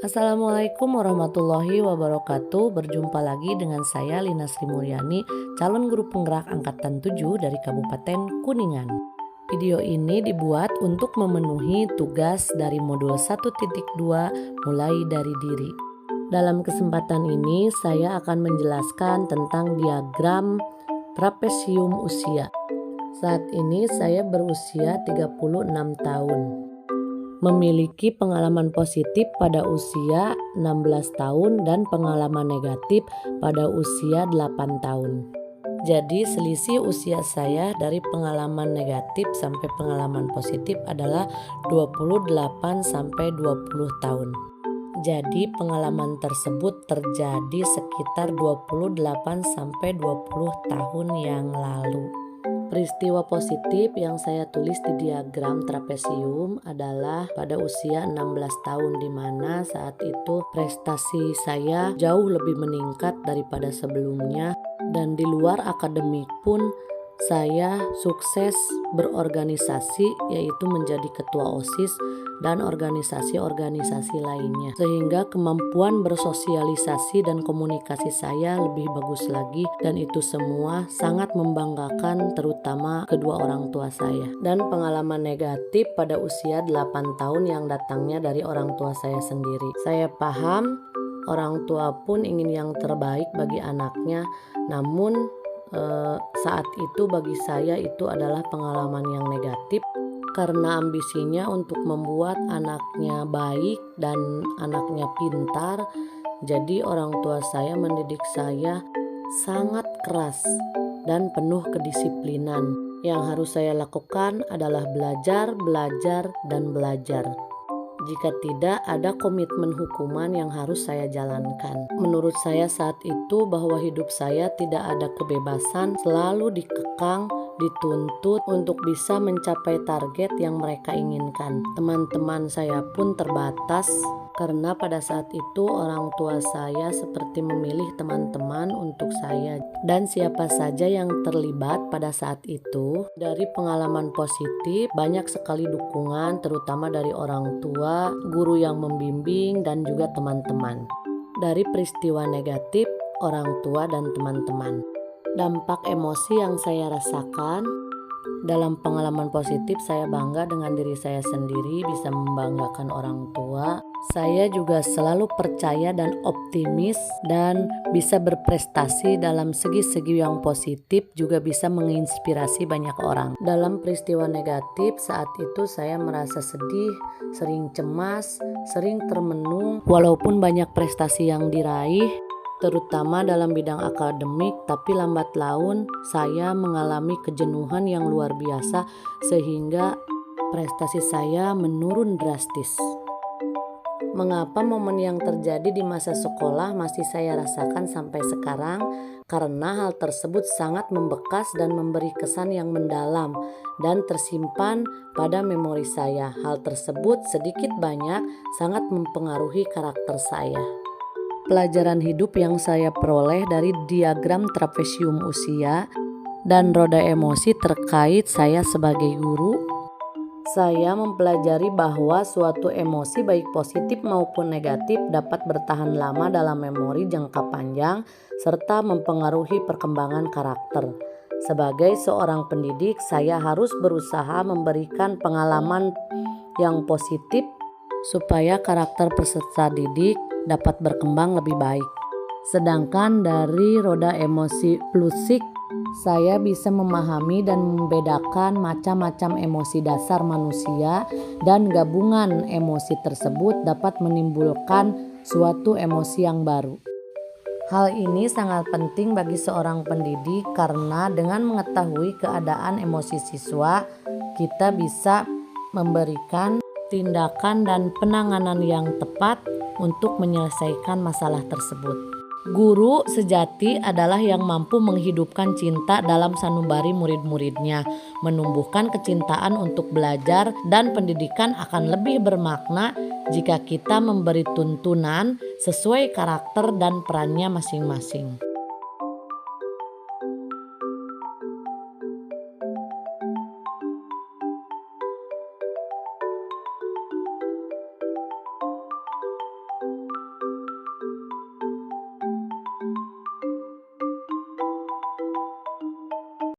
Assalamualaikum warahmatullahi wabarakatuh. Berjumpa lagi dengan saya Lina Sri Mulyani, calon guru penggerak angkatan 7 dari Kabupaten Kuningan. Video ini dibuat untuk memenuhi tugas dari modul 1.2 mulai dari diri. Dalam kesempatan ini saya akan menjelaskan tentang diagram trapesium usia. Saat ini saya berusia 36 tahun. Memiliki pengalaman positif pada usia 16 tahun dan pengalaman negatif pada usia 8 tahun. Jadi selisih usia saya dari pengalaman negatif sampai pengalaman positif adalah 28 sampai 20 tahun. Jadi pengalaman tersebut terjadi sekitar 28 sampai 20 tahun yang lalu. Peristiwa positif yang saya tulis di diagram trapesium adalah pada usia 16 tahun, di mana saat itu prestasi saya jauh lebih meningkat daripada sebelumnya, dan di luar akademik pun saya sukses berorganisasi, yaitu menjadi ketua OSIS dan organisasi-organisasi lainnya, sehingga kemampuan bersosialisasi dan komunikasi saya lebih bagus lagi, dan itu semua sangat membanggakan terutama kedua orang tua saya. Dan pengalaman negatif pada usia 8 tahun yang datangnya dari orang tua saya sendiri. Saya paham orang tua pun ingin yang terbaik bagi anaknya, namun saat itu bagi saya itu adalah pengalaman yang negatif, karena ambisinya untuk membuat anaknya baik dan anaknya pintar. Jadi orang tua saya mendidik saya sangat keras dan penuh kedisiplinan. Yang harus saya lakukan adalah belajar, belajar, dan belajar. Jika tidak, ada komitmen hukuman yang harus saya jalankan. Menurut saya saat itu bahwa hidup saya tidak ada kebebasan, selalu dikekang, dituntut untuk bisa mencapai target yang mereka inginkan. Teman-teman saya pun terbatas, karena pada saat itu orang tua saya seperti memilih teman-teman untuk saya. Dan siapa saja yang terlibat pada saat itu, dari pengalaman positif banyak sekali dukungan, terutama dari orang tua, guru yang membimbing, dan juga teman-teman. Dari peristiwa negatif, orang tua dan teman-teman. Dampak emosi yang saya rasakan dalam pengalaman positif, saya bangga dengan diri saya sendiri, bisa membanggakan orang tua. Saya juga selalu percaya dan optimis dan bisa berprestasi dalam segi-segi yang positif, juga bisa menginspirasi banyak orang. Dalam peristiwa negatif saat itu saya merasa sedih, sering cemas, sering termenung walaupun banyak prestasi yang diraih, terutama dalam bidang akademik, tapi lambat laun saya mengalami kejenuhan yang luar biasa sehingga prestasi saya menurun drastis. Mengapa momen yang terjadi di masa sekolah masih saya rasakan sampai sekarang? Karena hal tersebut sangat membekas dan memberi kesan yang mendalam dan tersimpan pada memori saya. Hal tersebut sedikit banyak sangat mempengaruhi karakter saya. Pelajaran hidup yang saya peroleh dari diagram trapesium usia dan roda emosi terkait saya sebagai guru, saya mempelajari bahwa suatu emosi baik positif maupun negatif dapat bertahan lama dalam memori jangka panjang serta mempengaruhi perkembangan karakter. Sebagai seorang pendidik, saya harus berusaha memberikan pengalaman yang positif supaya karakter peserta didik dapat berkembang lebih baik. Sedangkan dari roda emosi plusik, saya bisa memahami dan membedakan macam-macam emosi dasar manusia, dan gabungan emosi tersebut dapat menimbulkan suatu emosi yang baru. Hal ini sangat penting bagi seorang pendidik karena dengan mengetahui keadaan emosi siswa, kita bisa memberikan tindakan dan penanganan yang tepat untuk menyelesaikan masalah tersebut. Guru sejati adalah yang mampu menghidupkan cinta dalam sanubari murid-muridnya, menumbuhkan kecintaan untuk belajar, dan pendidikan akan lebih bermakna jika kita memberi tuntunan sesuai karakter dan perannya masing-masing.